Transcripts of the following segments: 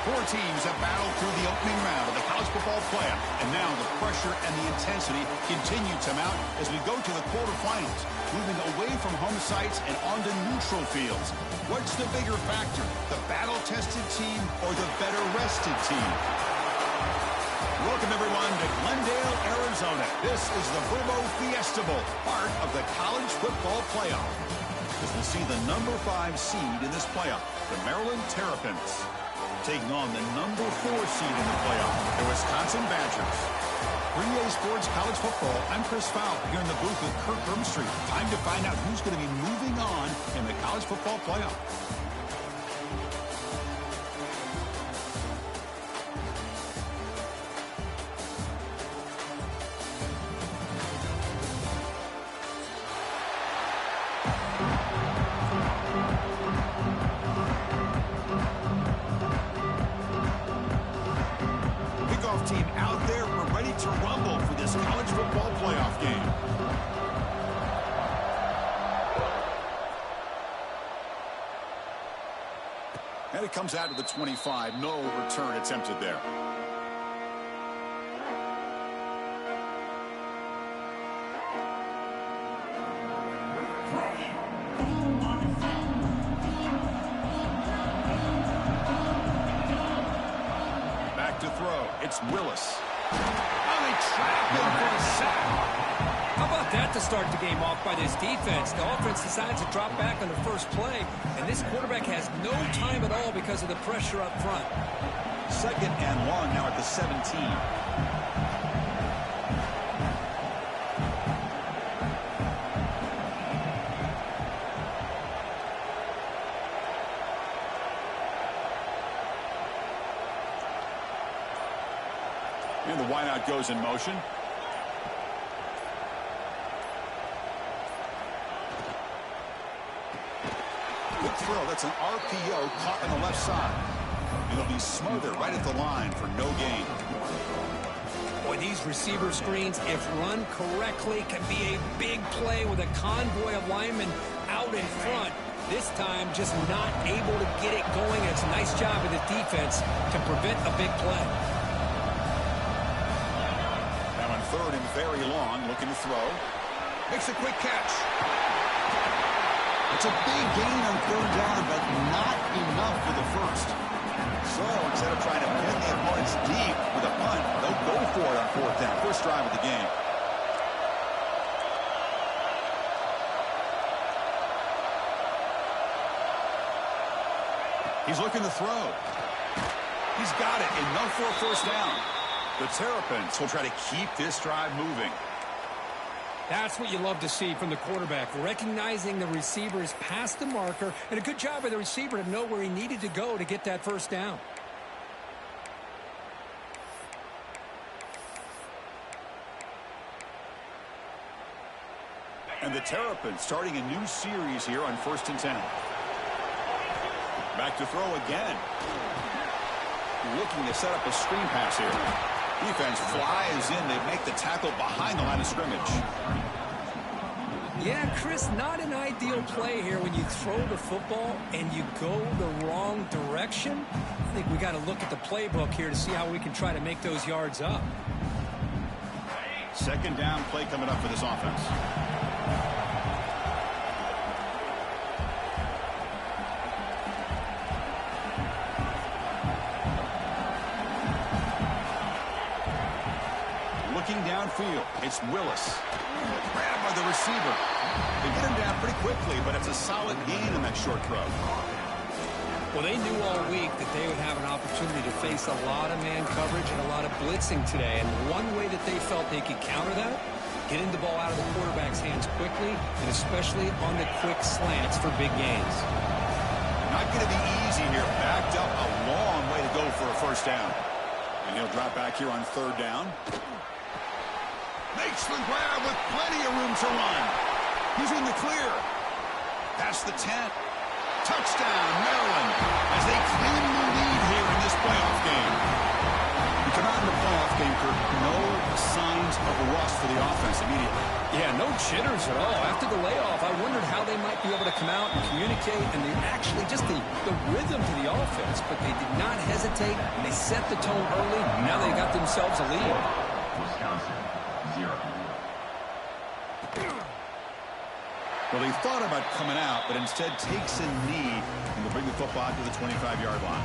Four teams have battled through the opening round of the college football playoff, and now the pressure and the intensity continue to mount as we go to the quarterfinals, moving away from home sites and onto neutral fields. What's the bigger factor, the battle-tested team or the better-rested team? Welcome, everyone, to Glendale, Arizona. This is the Verbo Fiesta Bowl, part of the college football playoff. As we see the number 5 seed in this playoff, the Maryland Terrapins, taking on the number 4 seed in the playoff, the Wisconsin Badgers. For EA Sports College Football, I'm Chris Fowler here in the booth with Kirk Hermstreet. Time to find out who's going to be moving on in the college football playoff. Team out there, we're ready to rumble for this college football playoff game. And it comes out of the 25. No return attempted there. To throw, it's Willis. Oh, they trap him for a sack. How about that to start the game off by this defense? The offense decides to drop back on the first play, and this quarterback has no time at all because of the pressure up front. 2nd and 1 now at the 17. And the wideout goes in motion. Good throw. That's an RPO caught on the left side. It'll be smothered right at the line for no gain. Boy, these receiver screens, if run correctly, can be a big play with a convoy of linemen out in front. This time, just not able to get it going. It's a nice job of the defense to prevent a big play. 3rd and very long, looking to throw. Makes a quick catch. It's a big gain on 3rd down, but not enough for the first. So instead of trying to pin the opponents deep with a punt, they'll go for it on 4th down. First drive of the game. He's looking to throw. He's got it. Enough for a first down. The Terrapins will try to keep this drive moving. That's what you love to see from the quarterback, recognizing the receivers past the marker, and a good job by the receiver to know where he needed to go to get that first down. And the Terrapins starting a new series here on 1st and 10. Back to throw again. Looking to set up a screen pass here. Defense flies in. They make the tackle behind the line of scrimmage. Yeah, Chris, not an ideal play here when you throw the football and you go the wrong direction. I think we got to look at the playbook here to see how we can try to make those yards up. 2nd down play coming up for this offense. Looking downfield, it's Willis. Grabbed by the receiver. They get him down pretty quickly, but it's a solid gain in that short throw. Well, they knew all week that they would have an opportunity to face a lot of man coverage and a lot of blitzing today. And one way that they felt they could counter that, getting the ball out of the quarterback's hands quickly, and especially on the quick slants for big gains. Not going to be easy here. Backed up a long way to go for a first down. And he'll drop back here on 3rd down. Makes the grab with plenty of room to run. He's in the clear. Past the 10. Touchdown, Maryland, as they claim the lead here in this playoff game. You come out in the playoff game, Kirk, no signs of a rust for the offense immediately. Yeah, no jitters at all. After the layoff, I wondered how they might be able to come out and communicate, and they actually just the rhythm to the offense, but they did not hesitate. They set the tone early. Now they got themselves a lead. Wisconsin, 0. Well, he thought about coming out, but instead takes a knee and will bring the football to the 25-yard line.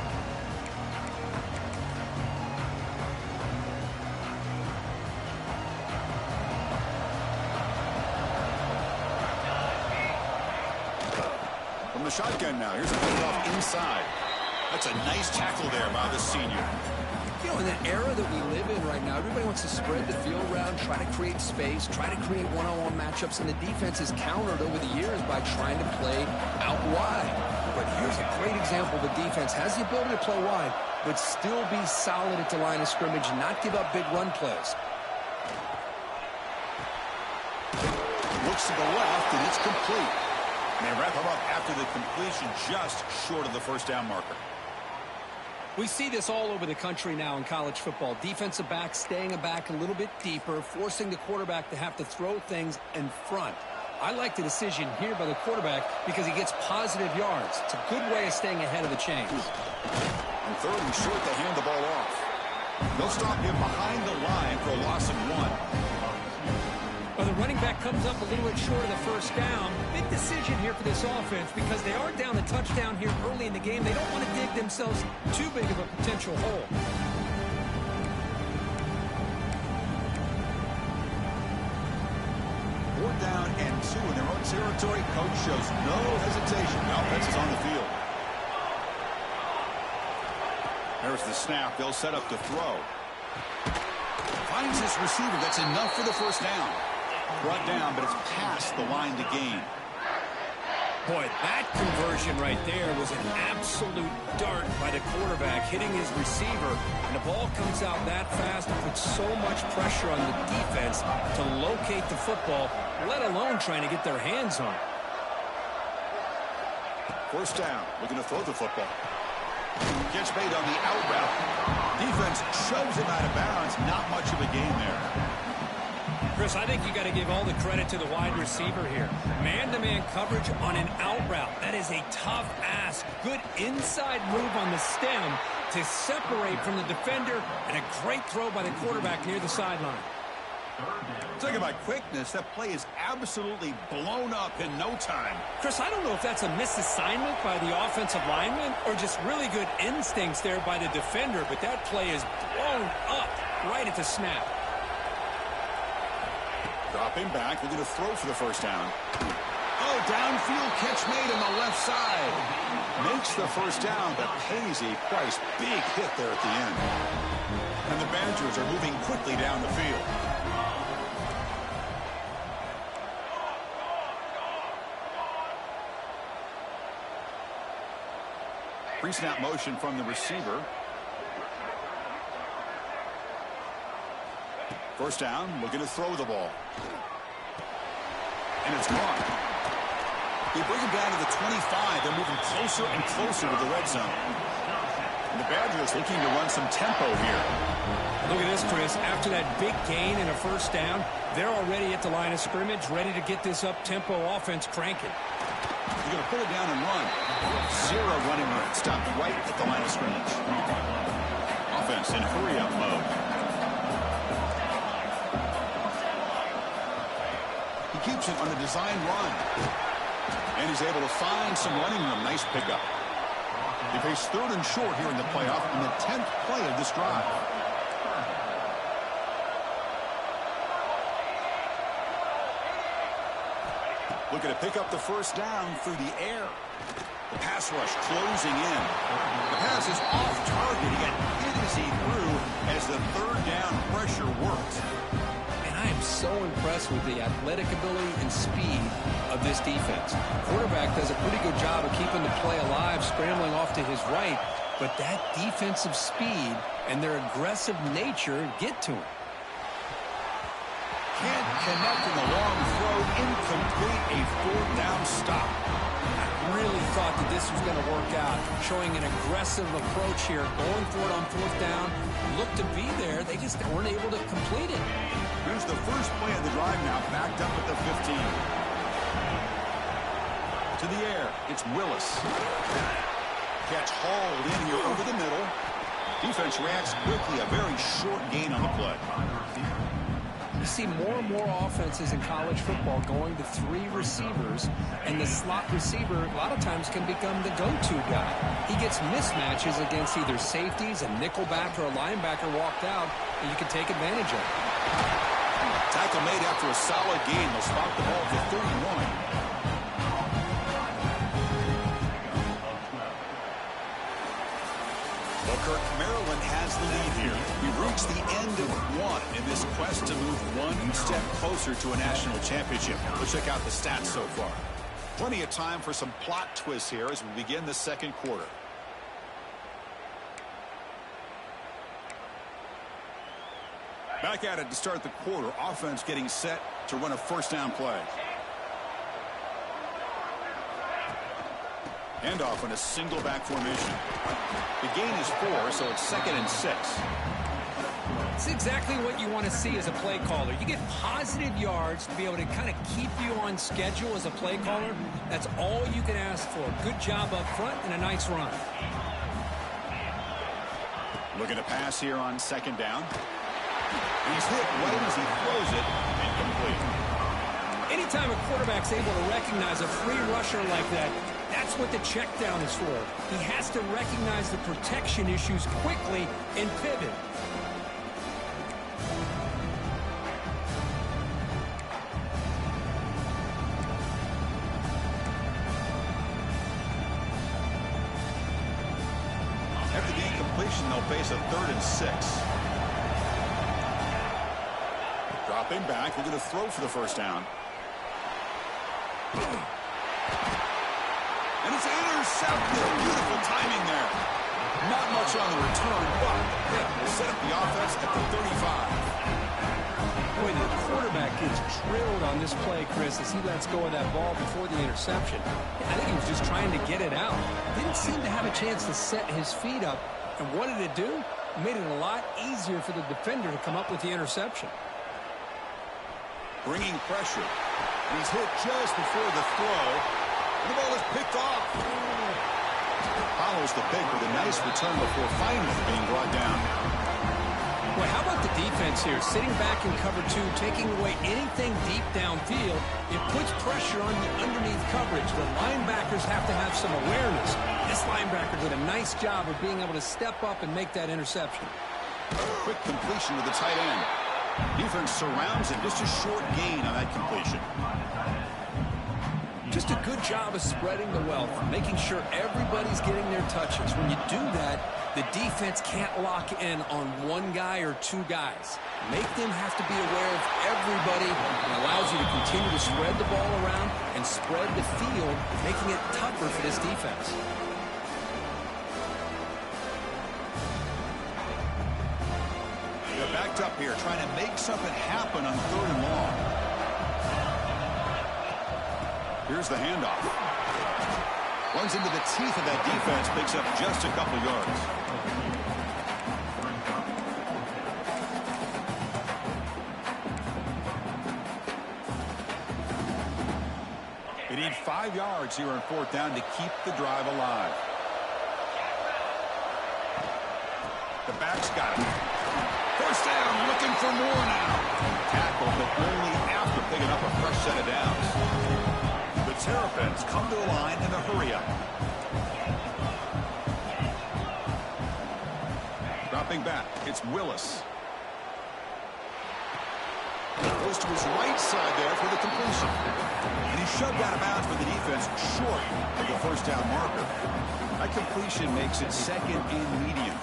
From the shotgun now, here's a handoff inside. That's a nice tackle there by the senior. You know, in the era that we live in right now, everybody wants to spread the field around, try to create space, try to create one-on-one matchups, and the defense is countered over the years by trying to play out wide. But here's a great example. The defense has the ability to play wide, but still be solid at the line of scrimmage and not give up big run plays. Looks to the left, and it's complete. And they wrap him up after the completion, just short of the first down marker. We see this all over the country now in college football. Defensive backs staying back a little bit deeper, forcing the quarterback to have to throw things in front. I like the decision here by the quarterback because he gets positive yards. It's a good way of staying ahead of the chains. And third and short, they hand the ball off. They'll stop him behind the line for a loss of 1. Well, the running back comes up a little bit short of the first down. Big decision here for this offense because they are down a touchdown here early in the game. They don't want to dig themselves too big of a potential hole. Fourth down and 2 in their own territory. Coach shows no hesitation. The offense is on the field. There's the snap. They'll set up to throw. Finds his receiver. That's enough for the first down. Brought down, but it's past the line to gain. Boy, that conversion right there was an absolute dart by the quarterback, hitting his receiver. And the ball comes out that fast and puts so much pressure on the defense to locate the football, let alone trying to get their hands on it. First down, looking to throw the football. Gets made on the out route. Defense shoves him out of bounds. Not much of a gain there. Chris, I think you got to give all the credit to the wide receiver here. Man-to-man coverage on an out route. That is a tough ask. Good inside move on the stem to separate from the defender, and a great throw by the quarterback near the sideline. Talking about quickness, that play is absolutely blown up in no time. Chris, I don't know if that's a misassignment by the offensive lineman or just really good instincts there by the defender, but that play is blown up right at the snap. Dropping back, looking to throw for the first down. Oh, downfield catch made on the left side. Makes the first down, but pays a price. Big hit there at the end. And the Badgers are moving quickly down the field. Pre-snap motion from the receiver. First down, looking to throw the ball. And it's gone. They bring him down to the 25. They're moving closer and closer to the red zone. And the Badgers looking to run some tempo here. Look at this, Chris. After that big gain and a first down, they're already at the line of scrimmage, ready to get this up-tempo offense cranking. They're going to put it down and run. 0 running room. Stopped right at the line of scrimmage. Offense in hurry-up mode. He keeps it on a design run. And he's able to find some running room. Nice pickup. They face third and short here in the playoff on the 10th play of this drive. Looking to pick up the first down through the air. The pass rush closing in. The pass is off target. He got hit as he threw as the third down pressure worked. And I am so impressed with the athletic ability and speed of this defense. Quarterback does a pretty good job of keeping the play alive, scrambling off to his right. But that defensive speed and their aggressive nature get to him. Can't connect in the long throw. Incomplete. A fourth down stop. I really thought that this was going to work out. Showing an aggressive approach here. Going for it on fourth down. Looked to be there. They just weren't able to complete it. Here's the first play of the drive now, backed up at the 15. To the air, it's Willis. Catch hauled in here over the middle. Defense reacts quickly, a very short gain on the play. You see more and more offenses in college football going to 3 receivers, and the slot receiver a lot of times can become the go-to guy. He gets mismatches against either safeties, a nickelback, or a linebacker walked out, and you can take advantage of it. Tackle made after a solid gain. They'll spot the ball for 31. Well, Kirk, Maryland has the lead here. We've reached the end of one in this quest to move one step closer to a national championship. Let's check out the stats so far. Plenty of time for some plot twists here as we begin the second quarter. Back at it to start the quarter. Offense getting set to run a first down play. Handoff in a single back formation. The gain is 4, so it's 2nd and 6. It's exactly what you want to see as a play caller. You get positive yards to be able to kind of keep you on schedule as a play caller. That's all you can ask for. Good job up front and a nice run. Looking to pass here on 2nd down. He's hit right as he throws it, incomplete. Anytime a quarterback's able to recognize a free rusher like that, that's what the check down is for. He has to recognize the protection issues quickly and pivot. After the incompletion, they'll face a 3rd and 6. Dropping back, looking to throw for the first down. And it's intercepted. Beautiful timing there. Not much on the return, but the pick will set up the offense at the 35. Boy, the quarterback gets drilled on this play, Chris, as he lets go of that ball before the interception. I think he was just trying to get it out. Didn't seem to have a chance to set his feet up. And what did it do? It made it a lot easier for the defender to come up with the interception. Bringing pressure. And he's hit just before the throw. And the ball is picked off. Follows the pick with a nice return before finally being brought down. Well, how about the defense here? Sitting back in cover 2, taking away anything deep downfield. It puts pressure on the underneath coverage. The linebackers have to have some awareness. This linebacker did a nice job of being able to step up and make that interception. Quick completion to the tight end. Defense surrounds him. Just a short gain on that completion. Just a good job of spreading the wealth, making sure everybody's getting their touches. When you do that, the defense can't lock in on one guy or 2 guys. Make them have to be aware of everybody. It allows you to continue to spread the ball around and spread the field, making it tougher for this defense. They're backed up here, trying to make something happen on 3rd and long. Here's the handoff. Runs into the teeth of that defense, picks up just a couple yards. They need 5 yards here on 4th down to keep the drive alive. The back's got it. First down, looking for more now. Tackle, but only after picking up a fresh set of downs. The Terrapins come to the line in a hurry-up. Dropping back, it's Willis. Goes to his right side there for the completion. And he's shoved out of bounds for the defense short of the first down marker. That completion makes it 2nd and medium.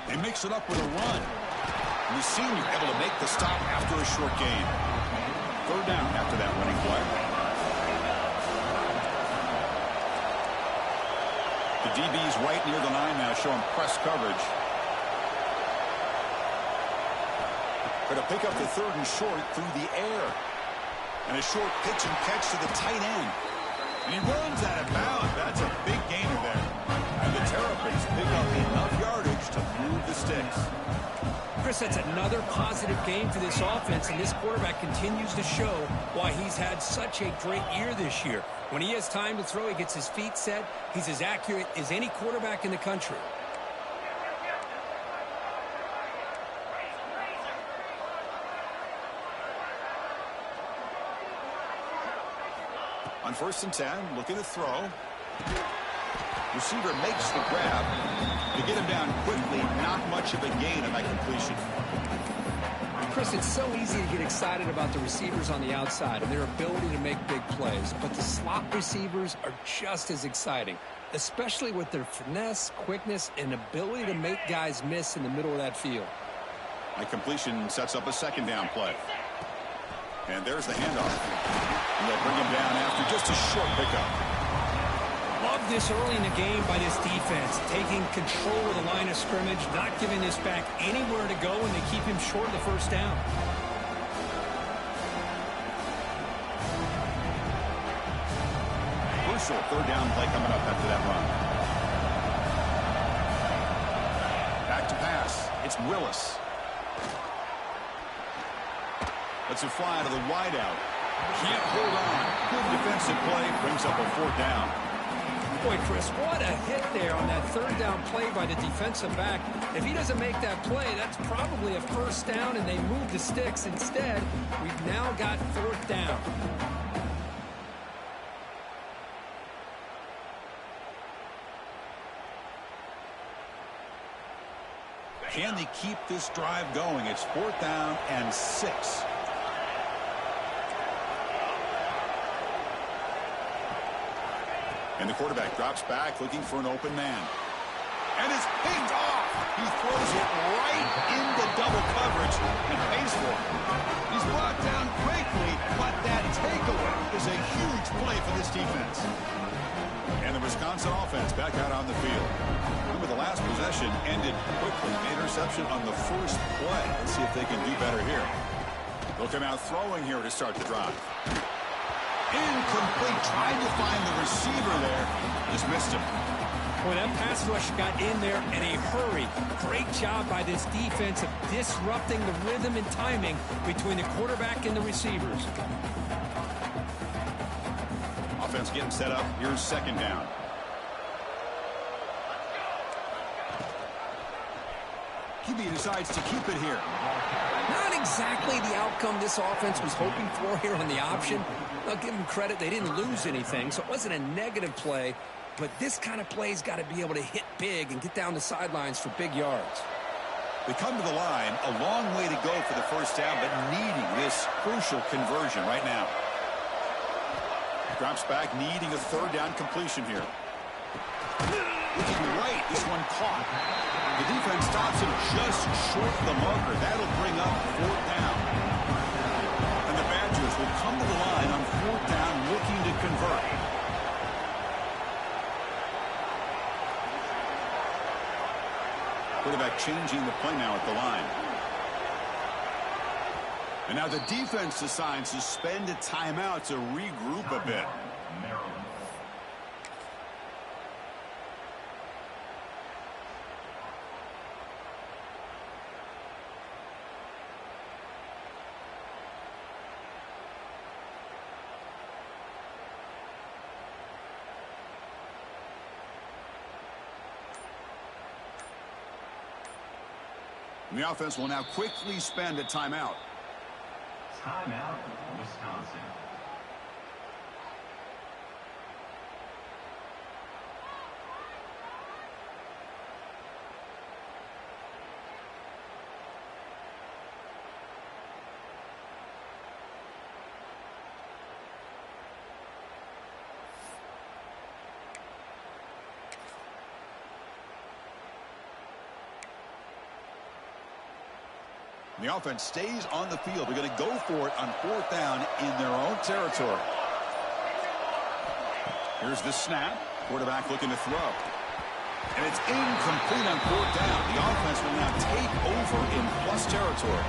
They mix it up with a run. And the senior able to make the stop after a short gain. 3rd down after that running play. The DB's right near the line now, showing press coverage. Going to pick up the third and short through the air. And a short pitch and catch to the tight end. And he runs out of bounds. That's a big gainer there. And the Terrapins pick up enough yardage to move the sticks. Chris, that's another positive game for this offense, and this quarterback continues to show why he's had such a great year this year. When he has time to throw, he gets his feet set. He's as accurate as any quarterback in the country. On 1st and 10, looking to throw. Receiver makes the grab. To get him down quickly, not much of a gain on that completion. Chris, it's so easy to get excited about the receivers on the outside and their ability to make big plays, but the slot receivers are just as exciting, especially with their finesse, quickness, and ability to make guys miss in the middle of that field. That completion sets up a 2nd down play. And there's the handoff. And they'll bring him down after just a short pickup. Love this early in the game by this defense, taking control of the line of scrimmage, not giving this back anywhere to go, and they keep him short of the 1st down. Crucial 3rd down play coming up after that run. Back to pass. It's Willis. Lets it fly to the wideout. Can't hold on. Good defensive play. Brings up a 4th down. Boy, Chris, what a hit there on that 3rd down play by the defensive back. If he doesn't make that play, that's probably a 1st down, and they move the sticks. Instead, we've now got 4th down. Can they keep this drive going? It's 4th down and 6. And the quarterback drops back looking for an open man. And it's picked off. He throws it right into double coverage and pays for it. He's brought down quickly, but that takeaway is a huge play for this defense. And the Wisconsin offense back out on the field. Remember, the last possession ended quickly. Interception on the 1st play. Let's see if they can do better here. They'll come out throwing here to start the drive. Incomplete. Tried to find the receiver there. Just missed him. Boy, that pass rush got in there in a hurry. Great job by this defense of disrupting the rhythm and timing between the quarterback and the receivers. Offense getting set up. Here's 2nd down. QB decides to keep it here. Not exactly the outcome this offense was hoping for here on the option. I'll give them credit. They didn't lose anything, so it wasn't a negative play. But this kind of play's got to be able to hit big and get down the sidelines for big yards. They come to the line. A long way to go for the 1st down, but needing this crucial conversion right now. Drops back, needing a 3rd down completion here. Looking right. This one caught. The defense stops him just short of the marker. That'll bring up 4th down. And the Badgers will come to the line on 4th down looking to convert. Quarterback changing the play now at the line. And now the defense decides to spend a timeout to regroup a bit. And the offense will now quickly spend a timeout. Timeout, Wisconsin. The offense stays on the field. They're going to go for it on 4th down in their own territory. Here's the snap. Quarterback looking to throw. And it's incomplete on 4th down. The offense will now take over in plus territory.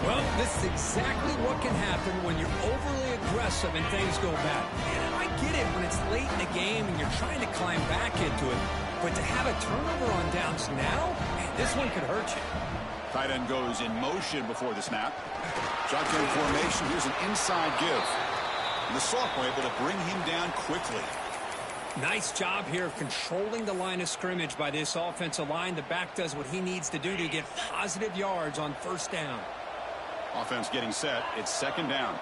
Well, this is exactly what can happen when you're overly aggressive and things go bad. And I get it when it's late in the game and you're trying to climb back into it. But to have a turnover on downs now, man, this one could hurt you. Tight end goes in motion before the snap. Shotgun formation. Here's an inside give. And the sophomore able to bring him down quickly. Nice job here of controlling the line of scrimmage by this offensive line. The back does what he needs to do to get positive yards on first down. Offense getting set. It's second down.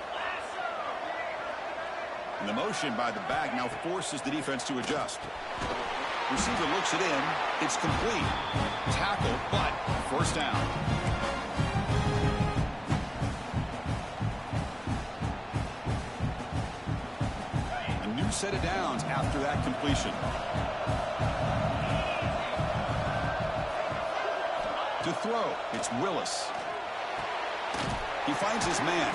And the motion by the back now forces the defense to adjust. Receiver looks it in. It's complete. Tackle, but first down. A new set of downs after that completion. To throw, it's Willis. He finds his man.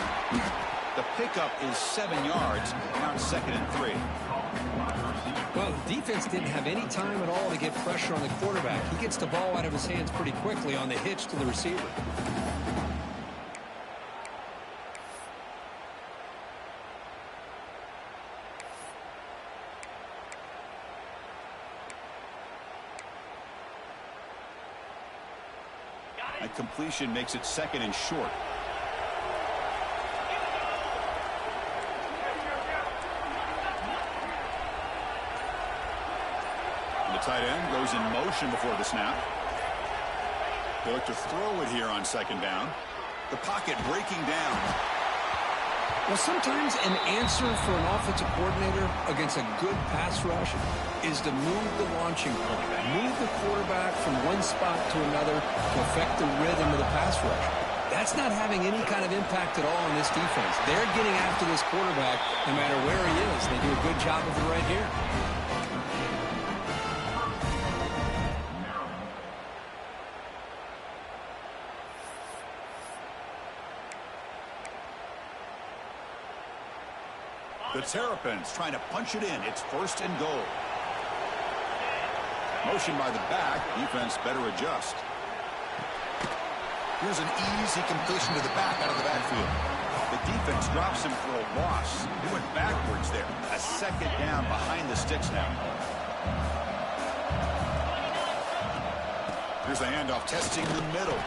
The pickup is 7 yards. Now it's 2nd and 3. Well, the defense didn't have any time at all to get pressure on the quarterback. He gets the ball out of his hands pretty quickly on the hitch to the receiver. A completion makes it 2nd and short. The tight end goes in motion before the snap. They look to throw it here on 2nd down. The pocket breaking down. Well, sometimes an answer for an offensive coordinator against a good pass rush is to move the launching point. Move the quarterback from one spot to another to affect the rhythm of the pass rush. That's not having any kind of impact at all on this defense. They're getting after this quarterback no matter where he is. They do a good job of it right here. The Terrapins trying to punch it in. It's 1st and goal. Motion by the back. Defense better adjust. Here's an easy completion to the back out of the backfield. The defense drops him for a loss. He went backwards there. A 2nd down behind the sticks now. Here's a handoff testing the middle.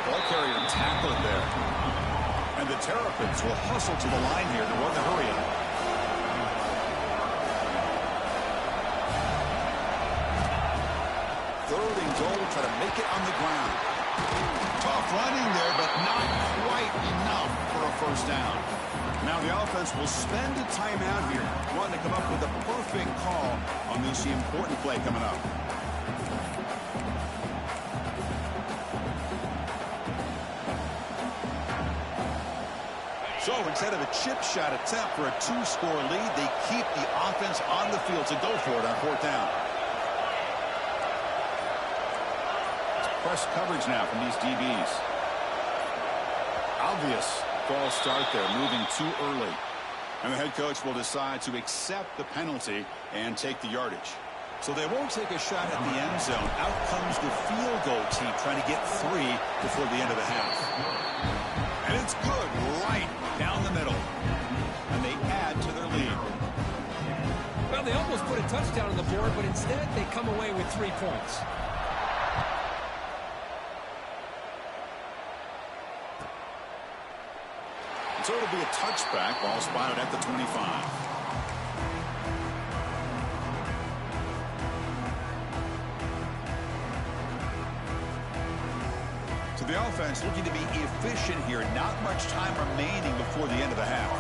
Ball carrier tackled there. And the Terrapins will hustle to the line here to run the hurry up. Third and goal, try to make it on the ground. Tough running there, but not quite enough for a first down. Now the offense will spend a timeout here, wanting to come up with a perfect call on this important play coming up. So instead of a chip shot attempt for a 2-score lead, they keep the offense on the field to go for it on 4th down. Press coverage now from these DBs. Obvious false start there, moving too early. And the head coach will decide to accept the penalty and take the yardage. So they won't take a shot at the end zone. Out comes the field goal team trying to get 3 before the end of the half. And it's good right down the middle. And they add to their lead. Well, they almost put a touchdown on the board, but instead they come away with 3 points. So it'll be a touchback. Ball spotted at the 25. So the offense looking to be efficient here. Not much time remaining before the end of the half.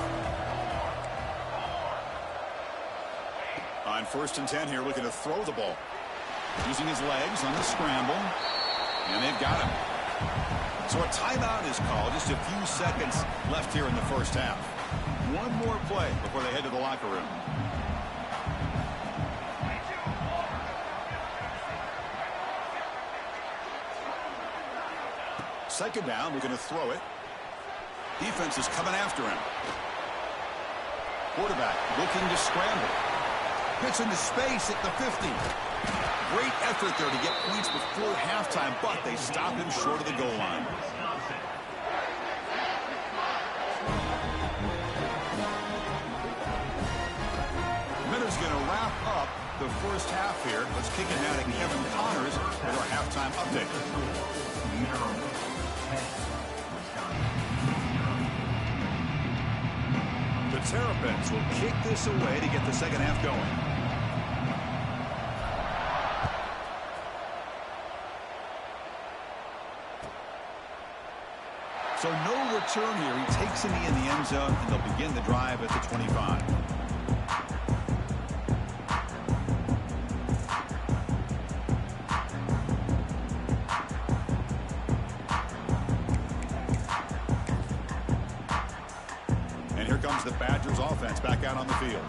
On 1st and 10 here, looking to throw the ball. Using his legs on the scramble. And they've got him. So a timeout is called. Just a few seconds left here in the first half. One more play before they head to the locker room. Second down, we're going to throw it. Defense is coming after him. Quarterback looking to scramble. Gets into space at the 50. Great effort there to get points before halftime, but they stop him short of the goal line. the first half here. Let's kick it now to Kevin Connors with our halftime update. The Terrapins will kick this away to get the second half going. So no return here. He takes a knee in the end zone, and they'll begin the drive at the 25. And here comes the Badgers offense back out on the field.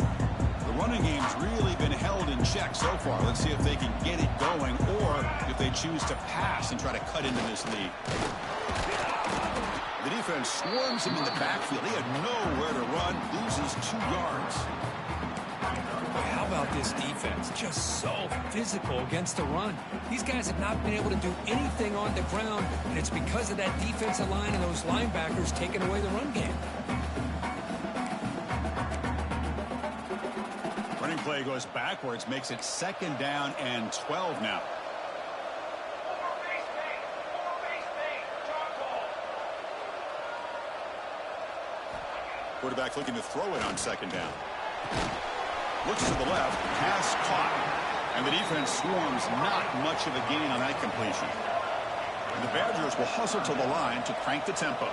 The running game's really been held in check so far. Let's see if they can get it going or if they choose to pass and try to cut into this lead. The defense swarms him in the backfield. He had nowhere to run, loses 2 yards. Boy, how about this defense? Just so physical against the run. These guys have not been able to do anything on the ground, and it's because of that defensive line and those linebackers taking away the run game. Running play goes backwards, makes it 2nd down and 12 now. Quarterback looking to throw it on 2nd down. Looks to the left, pass caught. And the defense swarms, not much of a gain on that completion. And the Badgers will hustle to the line to crank the tempo.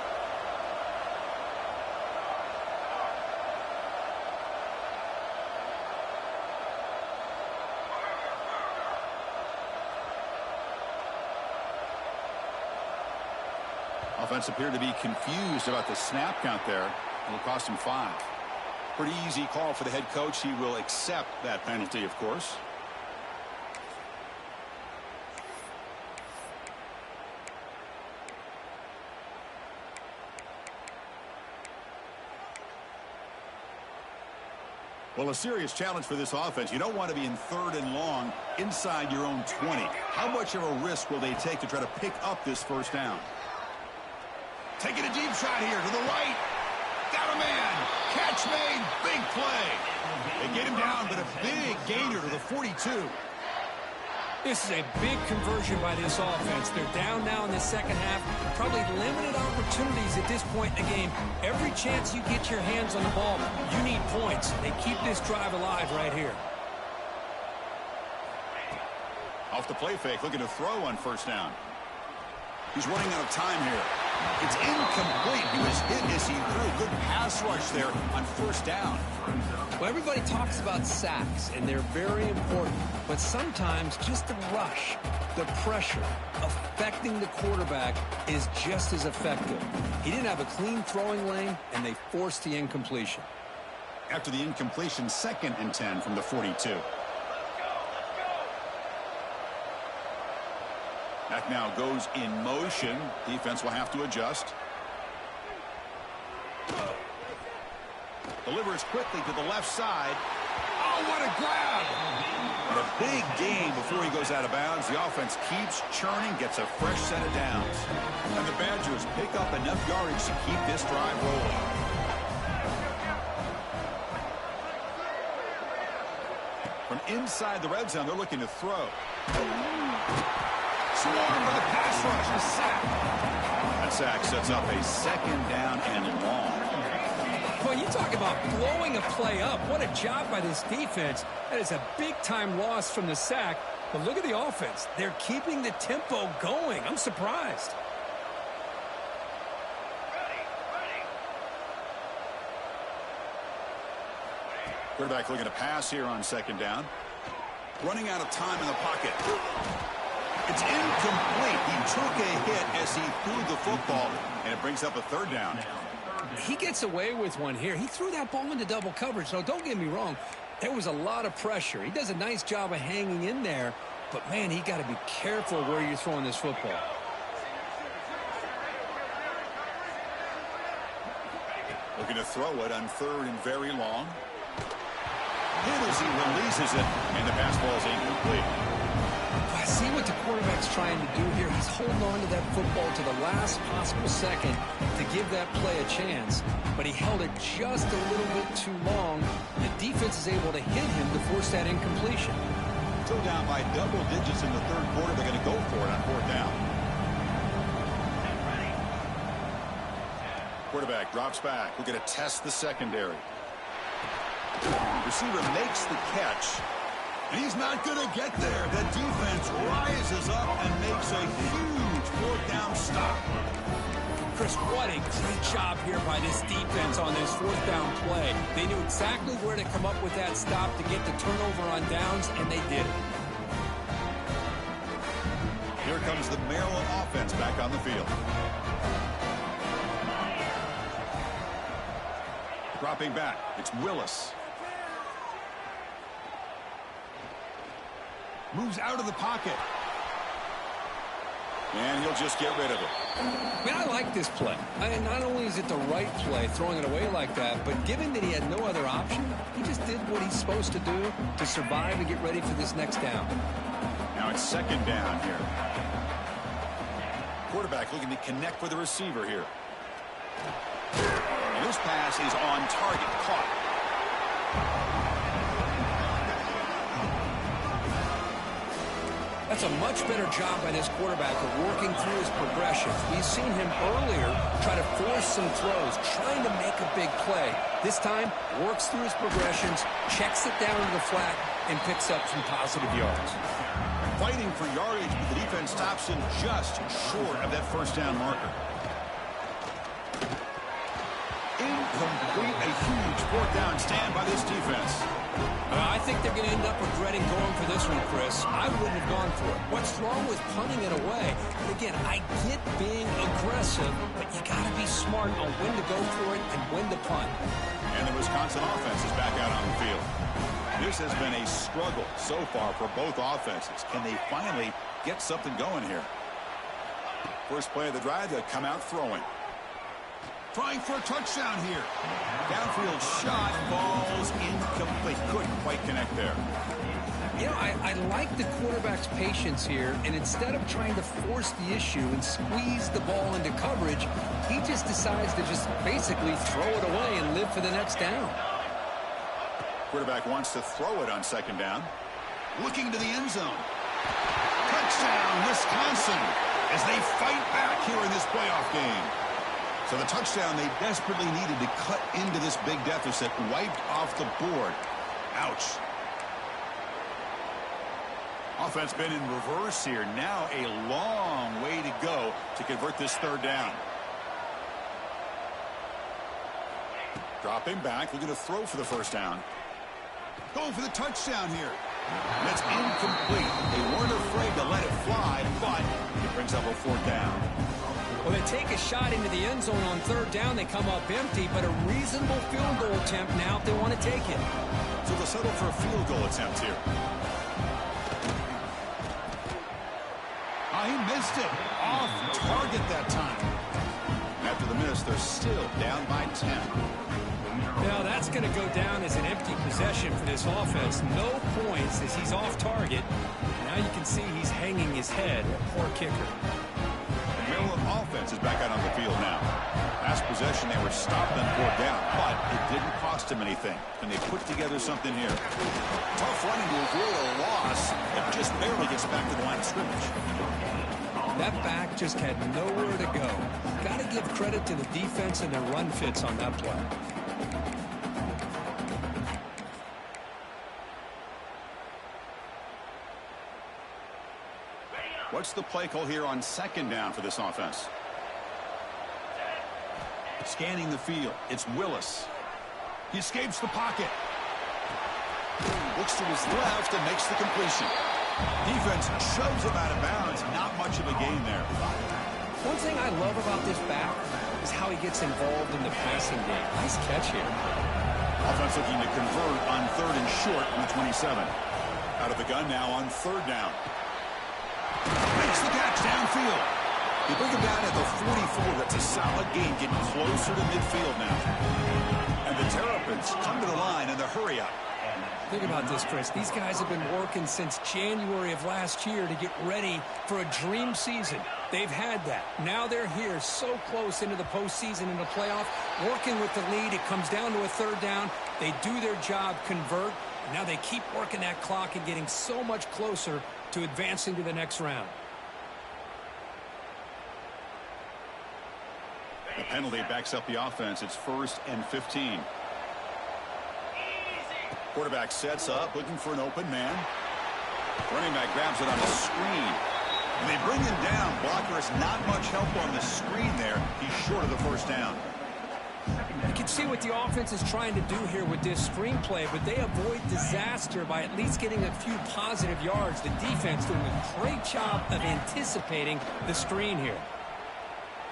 Offense appeared to be confused about the snap count there. It'll cost him 5. Pretty easy call for the head coach. He will accept that penalty, of course. Well, a serious challenge for this offense. You don't want to be in 3rd and long inside your own 20. How much of a risk will they take to try to pick up this first down? Taking a deep shot here to the right. Got a man. Catch made. Big play. They get him down, but a big gainer to the 42. This is a big conversion by this offense. They're down now in the second half. Probably limited opportunities at this point in the game. Every chance you get your hands on the ball, you need points. They keep this drive alive right here. Off the play fake, looking to throw on 1st down. He's running out of time here. It's incomplete. He was hit as he threw. Good pass rush there on 1st down. Well, everybody talks about sacks, and they're very important. But sometimes just the rush, the pressure, affecting the quarterback is just as effective. He didn't have a clean throwing lane, and they forced the incompletion. After the incompletion, 2nd and 10 from the 42. That now goes in motion. Defense will have to adjust. Delivers quickly to the left side. Oh, what a grab! And a big gain before he goes out of bounds. The offense keeps churning, gets a fresh set of downs. And the Badgers pick up enough yardage to keep this drive rolling. From inside the red zone, they're looking to throw. Swarm with a pass rush, a sack. That sack sets up a 2nd down and long. Well, you talk about blowing a play up. What a job by this defense. That is a big-time loss from the sack. But look at the offense. They're keeping the tempo going. I'm surprised. Quarterback looking to pass here on 2nd down. Running out of time in the pocket. It's incomplete. He took a hit as he threw the football, and it brings up a 3rd down. He gets away with one here. He threw that ball into double coverage. So don't get me wrong. There was a lot of pressure. He does a nice job of hanging in there. But, man, he got to be careful where you're throwing this football. Looking to throw it on 3rd and very long. Hit as he releases it, and the pass ball is incomplete. I see what the quarterback's trying to do here. He's holding on to that football to the last possible second to give that play a chance. But he held it just a little bit too long, The defense is able to hit him to force that incompletion. Still down by double digits in the third quarter. They're going to go for it on fourth down. Quarterback drops back. We're going to test the secondary. Receiver makes the catch. And he's not going to get there. The defense rises up and makes a huge fourth down stop. Chris, what a great job here by this defense on this fourth down play. They knew exactly where to come up with that stop to get the turnover on downs, and they did it. Here comes the Maryland offense back on the field. Dropping back, it's Willis. Moves out of the pocket. And he'll just get rid of it. Man, I like this play. And not only is it the right play, throwing it away like that, but given that he had no other option, he just did what he's supposed to do to survive and get ready for this next down. Now it's second down here. Quarterback looking to connect with the receiver here. And this pass is on target, caught. That's a much better job by this quarterback of working through his progressions. We've seen him earlier try to force some throws, trying to make a big play. This time, works through his progressions, checks it down to the flat, and picks up some positive yards. Fighting for yardage, but the defense stops him just short of that first down marker. Incomplete, a huge fourth down stand by this defense. I think they're going to end up regretting going for this one, Chris. I wouldn't have gone for it. What's wrong with punting it away? But again, I get being aggressive, but you got to be smart on when to go for it and when to punt. And the Wisconsin offense is back out on the field. This has been a struggle so far for both offenses. Can they finally get something going here? First play of the drive, they'll come out throwing. Trying for a touchdown here. Downfield shot falls incomplete. Couldn't quite connect there. You know, I like the quarterback's patience here, and instead of trying to force the issue and squeeze the ball into coverage, he just decides to just basically throw it away and live for the next down. Quarterback wants to throw it on second down. Looking to the end zone. Touchdown, Wisconsin, as they fight back here in this playoff game. So the touchdown they desperately needed to cut into this big deficit, wiped off the board. Ouch. Offense been in reverse here. Now a long way to go to convert this third down. Dropping back, looking to throw for the first down. Going for the touchdown here. And it's incomplete. They weren't afraid to let it fly, but it brings up a fourth down. Well, they take a shot into the end zone on third down. They come up empty, but a reasonable field goal attempt now if they want to take it. So they'll settle for a field goal attempt here. Oh, he missed it. Off target that time. After the miss, they're still down by 10. Now that's going to go down as an empty possession for this offense. No points as he's off target. Now you can see he's hanging his head. Poor kicker. The Maryland offense is back out on the field now. Last possession, they were stopped on fourth down, but it didn't cost them anything. And they put together something here. Tough running to avoid a loss. It just barely gets back to the line of scrimmage. That back just had nowhere to go. Got to give credit to the defense and their run fits on that play. What's the play call here on second down for this offense? Scanning the field. It's Willis. He escapes the pocket. Looks to his left and makes the completion. Defense shoves him out of bounds. Not much of a gain there. One thing I love about this back is how he gets involved in the passing game. Nice catch here. Offense looking to convert on third and short from the 27. Out of the gun now on third down. Makes the catch downfield. You bring him down at the 44. That's a solid gain, getting closer to midfield now. And the Terrapins come to the line in the hurry up. Think about this, Chris. These guys have been working since January of last year to get ready for a dream season. They've had that. Now they're here so close into the postseason and the playoff, working with the lead. It comes down to a third down. They do their job, convert, and now they keep working that clock and getting so much closer to advancing to the next round. The penalty backs up the offense. It's 1st and 15. Quarterback sets up, looking for an open man. Running back grabs it on the screen. And they bring him down. Blocker has not much help on the screen there. He's short of the first down. You can see what the offense is trying to do here with this screenplay, but they avoid disaster by at least getting a few positive yards. The defense doing a great job of anticipating the screen here.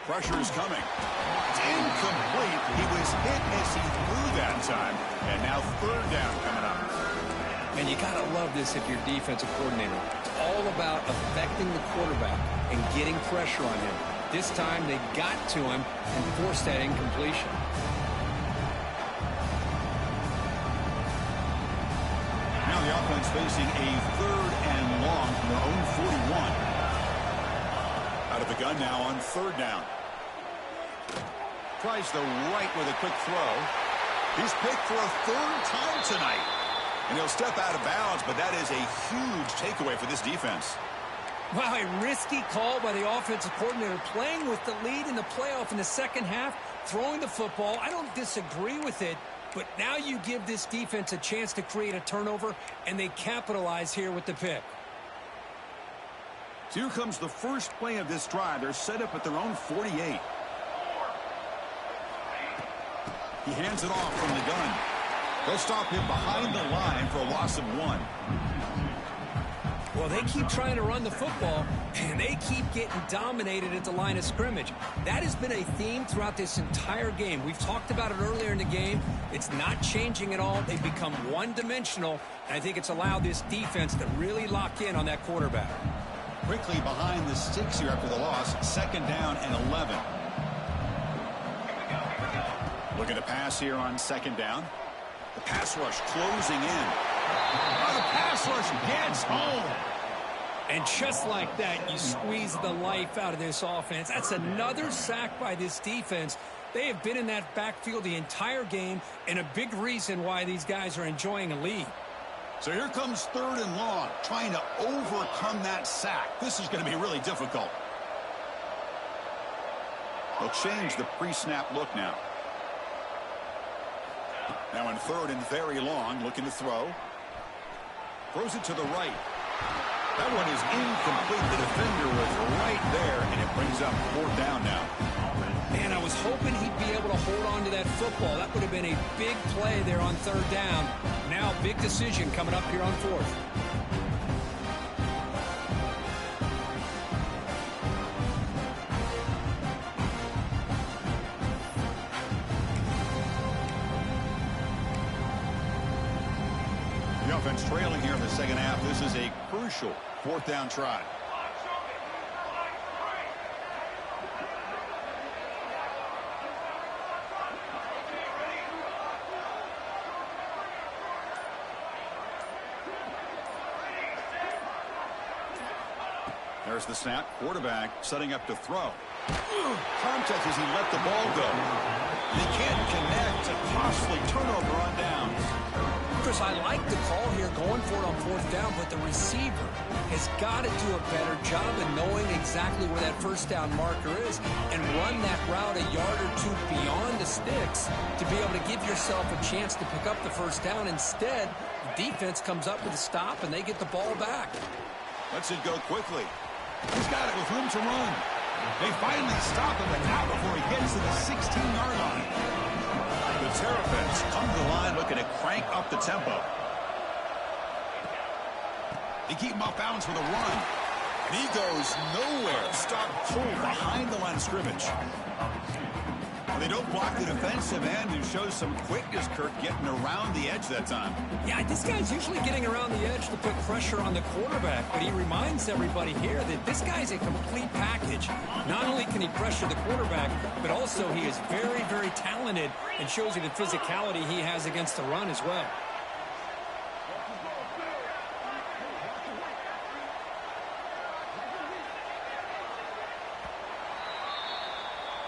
Pressure is coming. It's incomplete. He was hit as he threw that time. And now third down coming up. And you got to love this if you're defensive coordinator. It's all about affecting the quarterback and getting pressure on him. This time they got to him and forced that incompletion. Now the offense facing a 3rd and long from their own 41. Out of the gun now on 3rd down. Tries the right with a quick throw. He's picked for a 3rd time tonight. And he'll step out of bounds, but that is a huge takeaway for this defense. Wow, a risky call by the offensive coordinator, playing with the lead in the playoff in the second half, throwing the football. I don't disagree with it, but now you give this defense a chance to create a turnover, and they capitalize here with the pick. So here comes the first play of this drive. They're set up at their own 48. He hands it off from the gun. They'll stop him behind the line for a loss of 1. Well, they keep trying to run the football, and they keep getting dominated at the line of scrimmage. That has been a theme throughout this entire game. We've talked about it earlier in the game. It's not changing at all. They've become one-dimensional, and I think it's allowed this defense to really lock in on that quarterback. Quickly behind the sticks here after the loss. 2nd down and 11. Looking to pass here on 2nd down. The pass rush closing in. Oh, the pass rush gets home. And just like that, you squeeze the life out of this offense. That's another sack by this defense. They have been in that backfield the entire game, and a big reason why these guys are enjoying a lead. So here comes 3rd and long, trying to overcome that sack. This is going to be really difficult. They'll change the pre-snap look now. Now in 3rd and very long, looking to throw. Throws it to the right. That one is incomplete. The defender was right there, and it brings up 4th down now. Man, I was hoping he'd be able to hold on to that football. That would have been a big play there on 3rd down. Now, big decision coming up here on 4th. The offense trailing here in the second half. This is a crucial 4th down try. There's the snap. Quarterback setting up to throw. Contact as he let the ball go. They can't connect. A costly turnover on downs. Chris, I like the call here going for it on 4th down, but the receiver has got to do a better job of knowing exactly where that 1st down marker is and run that route a yard or 2 beyond the sticks to be able to give yourself a chance to pick up the 1st down. Instead, the defense comes up with a stop, and they get the ball back. Lets it go quickly. He's got it with room to run. They finally stop him, but now before he gets to the 16-yard line. The Terrapins come to the line looking to crank up the tempo. They keep him off balance with a run. And he goes nowhere. Stop cold behind the line of scrimmage. Well, they don't block the defensive end and shows some quickness, Kirk, getting around the edge that time. Yeah, this guy's usually getting around the edge to put pressure on the quarterback, but he reminds everybody here that this guy's a complete package. Not only can he pressure the quarterback, but also he is very, very talented and shows you the physicality he has against the run as well.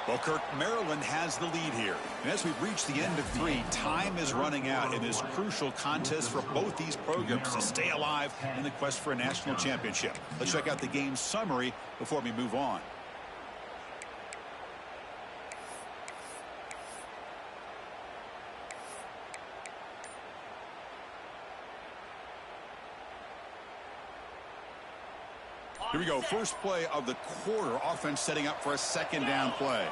Well, Kirk, Maryland has the lead here. And as we've reached the end of 3, time is running out in this crucial contest for both these programs to stay alive in the quest for a national championship. Let's check out the game summary before we move on. Here we go. First play of the quarter. Offense setting up for a second down play.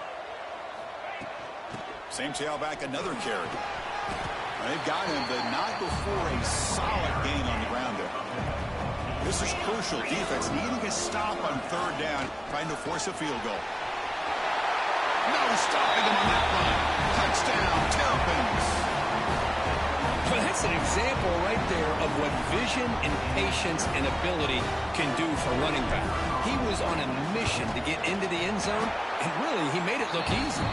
Same tailback, another carry. They've got him, but not before a solid gain on the ground there. This is crucial. Defense needing a stop on third down, trying to force a field goal. No stopping him on that line. Touchdown, Terrapins. Well, that's an example right there of what vision and patience and ability can do for a running back. He was on a mission to get into the end zone, and really, he made it look easy.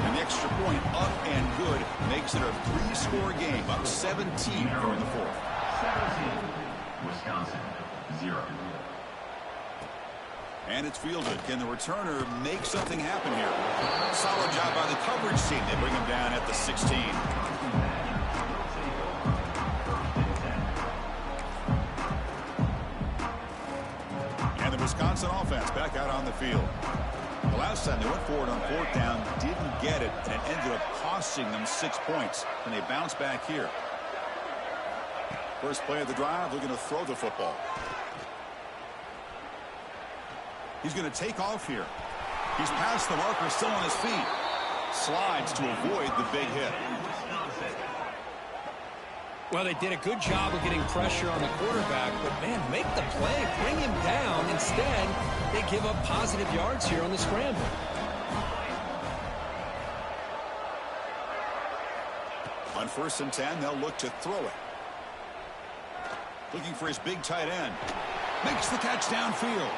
And the extra point up and good makes it a 3-score game, up 17 here in the fourth. 17, Wisconsin, 0. And it's fielded. Can the returner make something happen here? Solid job by the coverage team. They bring him down at the 16. Wisconsin offense back out on the field. The last time they went forward on fourth down, didn't get it, and it ended up costing them 6 points. And they bounce back here. First play of the drive, looking to throw the football. He's going to take off here. He's past the marker, still on his feet. Slides to avoid the big hit. Well, they did a good job of getting pressure on the quarterback, but, man, make the play. Bring him down. Instead, they give up positive yards here on the scramble. On 1st and 10, they'll look to throw it. Looking for his big tight end. Makes the catch downfield.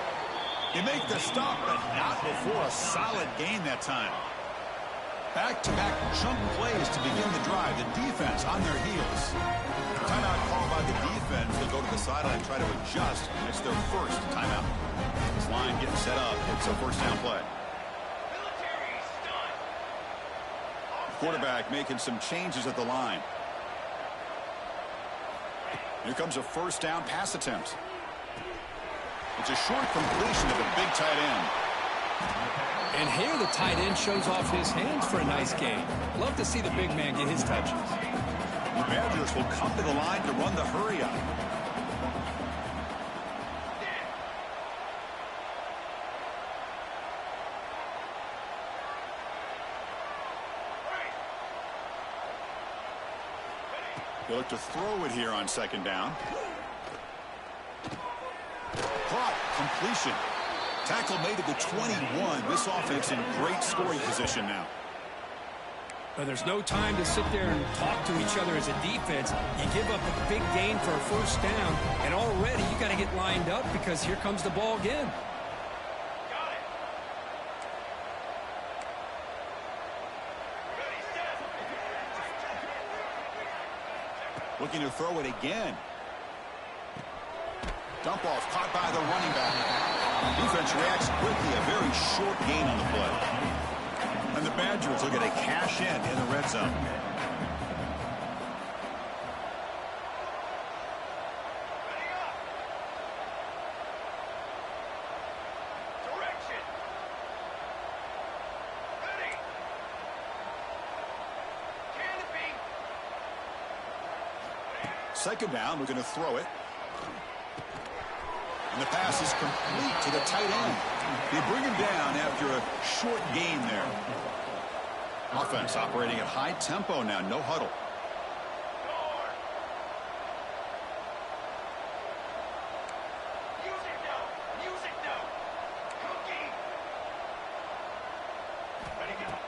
They make the stop, but not before a solid gain that time. Back-to-back chunk plays to begin the drive. The defense on their heels. Timeout call by the defense. They'll go to the sideline and try to adjust. It's their first timeout. This line getting set up. It's a first down play. Quarterback making some changes at the line. Here comes a first down pass attempt. It's a short completion of a big tight end. And here the tight end shows off his hands for a nice gain. Love to see the big man get his touches. The Badgers will come to the line to run the hurry up. They look to throw it here on second down. Caught, completion. Tackle made at the 21. This offense in great scoring position now. But there's no time to sit there and talk to each other as a defense. You give up a big gain for a first down, and already you got to get lined up because here comes the ball again. Looking to throw it again. Dump off caught by the running back. Defense reacts quickly. A very short gain on the play. And the Badgers looking to cash in the red zone. Second down, we're going to throw it. And the pass is complete to the tight end. They bring him down after a short gain there. Offense operating at high tempo now, no huddle.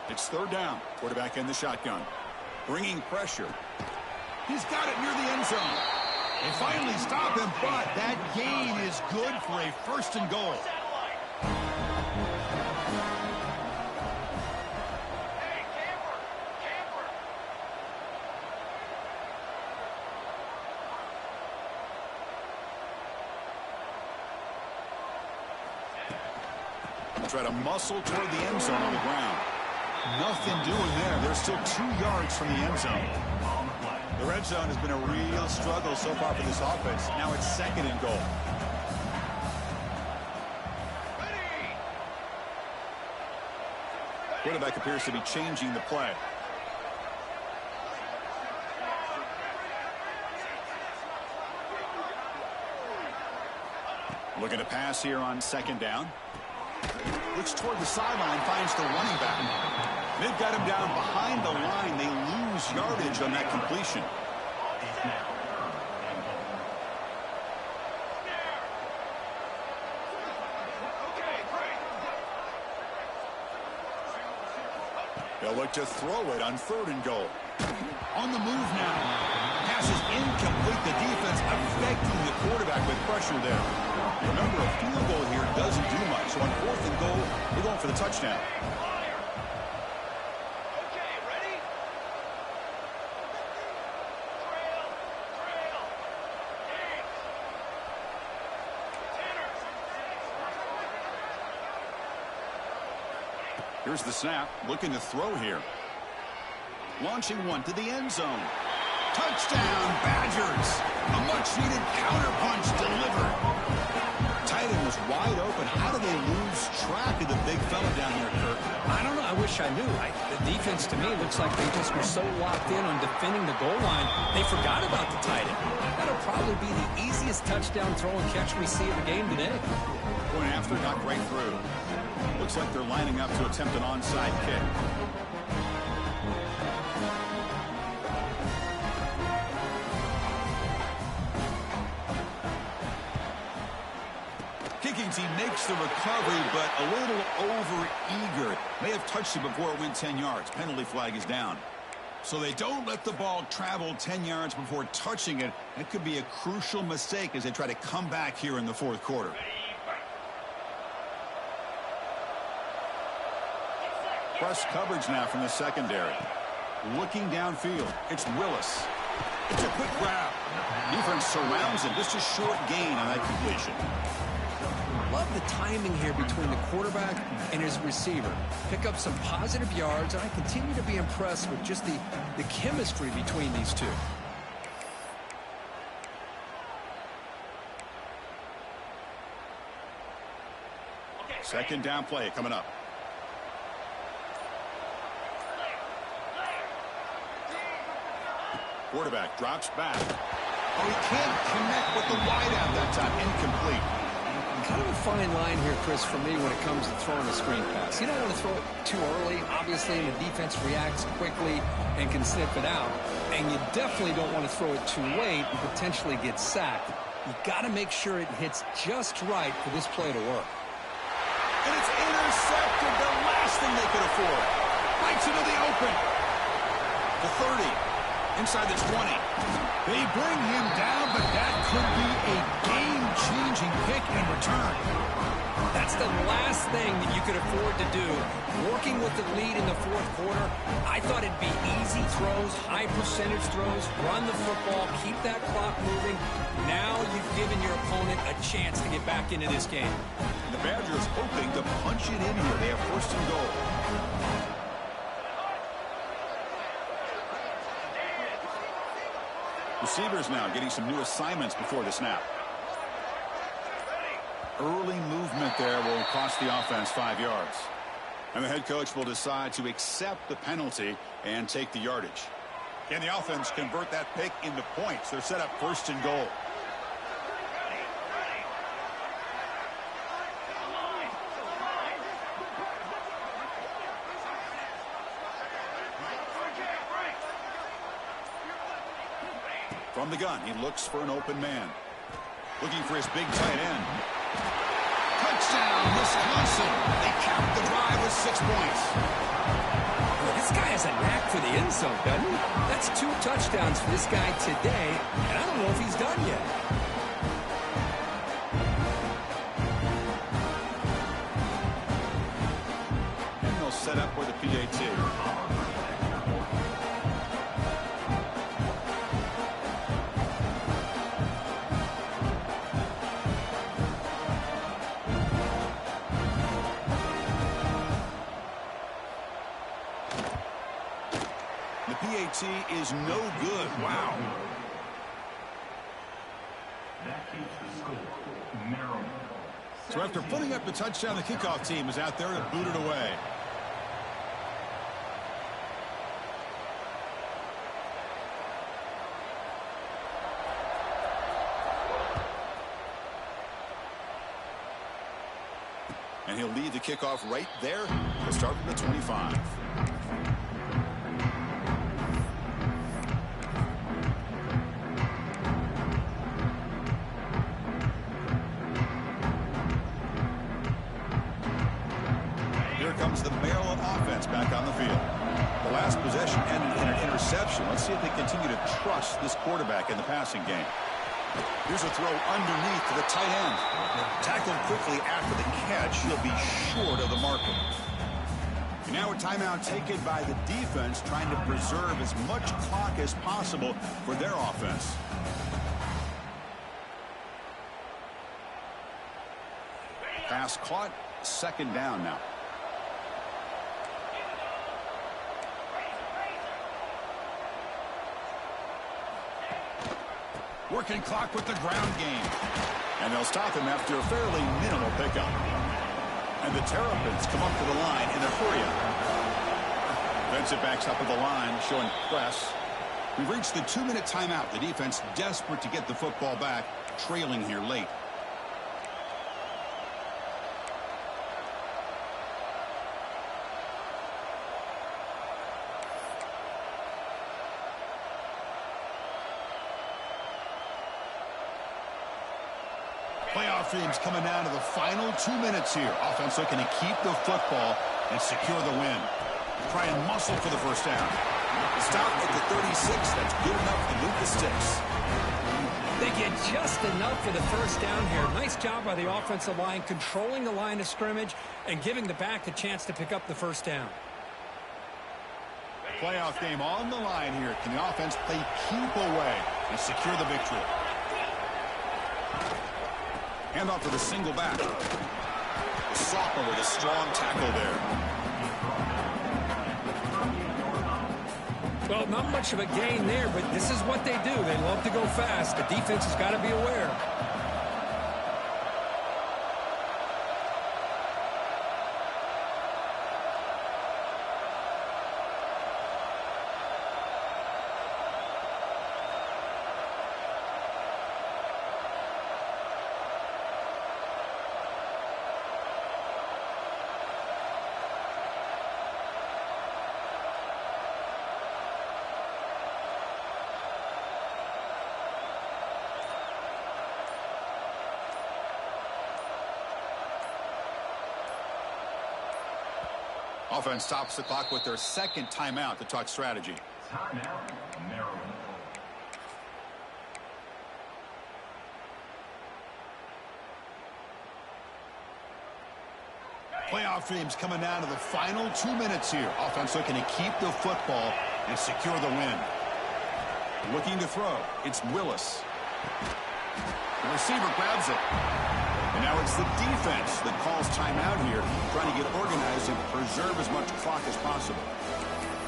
It's third down. Quarterback in the shotgun. Bringing pressure. He's got it near the end zone. They finally stop him, but that gain is good for a first and goal. Try to muscle toward the end zone on the ground. Nothing doing there. They're still 2 yards from the end zone. The red zone has been a real struggle so far for this offense. Now it's 2nd and goal. Quarterback appears to be changing the play. Looking to pass here on 2nd down. Looks toward the sideline, finds the running back. They've got him down behind the line. They lose yardage on that completion. They'll look to throw it on 3rd and goal. On the move now. Pass is incomplete. The defense affecting the quarterback with pressure there. Remember, a field goal here doesn't do much. So on 4th and goal, they're going for the touchdown. Here's the snap, looking to throw here. Launching one to the end zone. Touchdown, Badgers! A much-needed counterpunch delivered. Tight end was wide open. How do they lose track of the big fella down there, Kirk? I don't know. I wish I knew. The defense, to me, looks like they just were so locked in on defending the goal line, they forgot about the tight end. That'll probably be the easiest touchdown throw and catch we see in the game today. Going after, got right through. Looks like they're lining up to attempt an onside kick. Kicking team makes the recovery, but a little over-eager. May have touched it before it went 10 yards. Penalty flag is down. So they don't let the ball travel 10 yards before touching it. That could be a crucial mistake as they try to come back here in the 4th quarter. Press coverage now from the secondary. Looking downfield. It's Willis. It's a quick grab. Defense surrounds him. Just a short gain on that completion. Love the timing here between the quarterback and his receiver. Pick up some positive yards, and I continue to be impressed with just the chemistry between these two. Second down play coming up. Quarterback drops back. Oh, he can't connect with the wideout that time. Incomplete. Kind of a fine line here, Chris, for me when it comes to throwing a screen pass. You don't want to throw it too early, obviously, and the defense reacts quickly and can sniff it out. And you definitely don't want to throw it too late and potentially get sacked. You got to make sure it hits just right for this play to work. And it's intercepted, the last thing they could afford. Bites into the open. The 30. Inside the 20. They bring him down, but that could be a game-changing pick in return. That's the last thing that you could afford to do. Working with the lead in the 4th quarter, I thought it'd be easy throws, high percentage throws, run the football, keep that clock moving. Now you've given your opponent a chance to get back into this game. The Badgers hoping to punch it in here. They have 1st and goal. Receivers now getting some new assignments before the snap. Early movement there will cost the offense 5 yards. And the head coach will decide to accept the penalty and take the yardage. Can the offense convert that pick into points? They're set up 1st and goal. From the gun, he looks for an open man. Looking for his big tight end. Touchdown, Wisconsin. They cap the drive with 6 points. Well, this guy has a knack for the end zone, doesn't he? That's 2 touchdowns for this guy today, and I don't know if he's done yet. And they'll set up with a PAT. PAT is no good. Wow. That keeps the score. Maryland. So after putting up the touchdown, the kickoff team is out there to boot it away. And he'll lead the kickoff right there to start from the 25. Here comes the Maryland offense back on the field. The last possession ended in an interception. Let's see if they continue to trust this quarterback in the passing game. Here's a throw underneath to the tight end. Tackled quickly after the catch. He'll be short of the marker. And now a timeout taken by the defense, trying to preserve as much clock as possible for their offense. Pass caught. Second down now. Working clock with the ground game. And they'll stop him after a fairly minimal pickup. And the Terrapins come up to the line in a hurry-up. Defensive backs up at the line, showing press. We've reached the 2-minute timeout. The defense desperate to get the football back, trailing here late. Playoff teams coming down to the final 2 minutes here. Offense looking to keep the football and secure the win. Try and muscle for the first down. Stop at the 36. That's good enough to move the sticks. They get just enough for the first down here. Nice job by the offensive line, controlling the line of scrimmage and giving the back a chance to pick up the first down. Playoff game on the line here. Can the offense play keep away and secure the victory? Handoff for the single back. The sophomore with a strong tackle there. Well, not much of a gain there, but this is what they do. They love to go fast. The defense has got to be aware. Offense stops the clock with their second timeout to talk strategy. Timeout, Maryland. Playoff teams coming down to the final 2 minutes here. Offense looking to keep the football and secure the win. Looking to throw. It's Willis. The receiver grabs it. And now it's the defense that calls timeout here, trying to get organized and preserve as much clock as possible.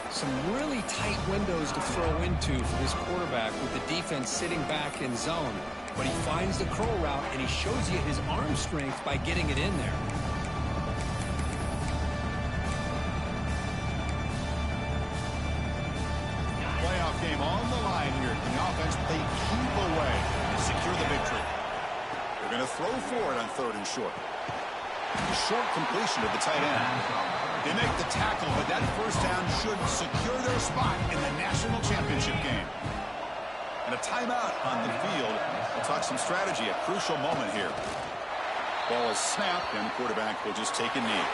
Some really tight windows to throw into for this quarterback with the defense sitting back in zone. But he finds the curl route, and he shows you his arm strength by getting it in there. Playoff game on the line here. Can the offense play keep away and secure the victory? They're going to throw for it on 3rd and short. Short completion to the tight end. They make the tackle, but that first down should secure their spot in the national championship game. And a timeout on the field. We'll talk some strategy, a crucial moment here. Ball is snapped, and the quarterback will just take a knee.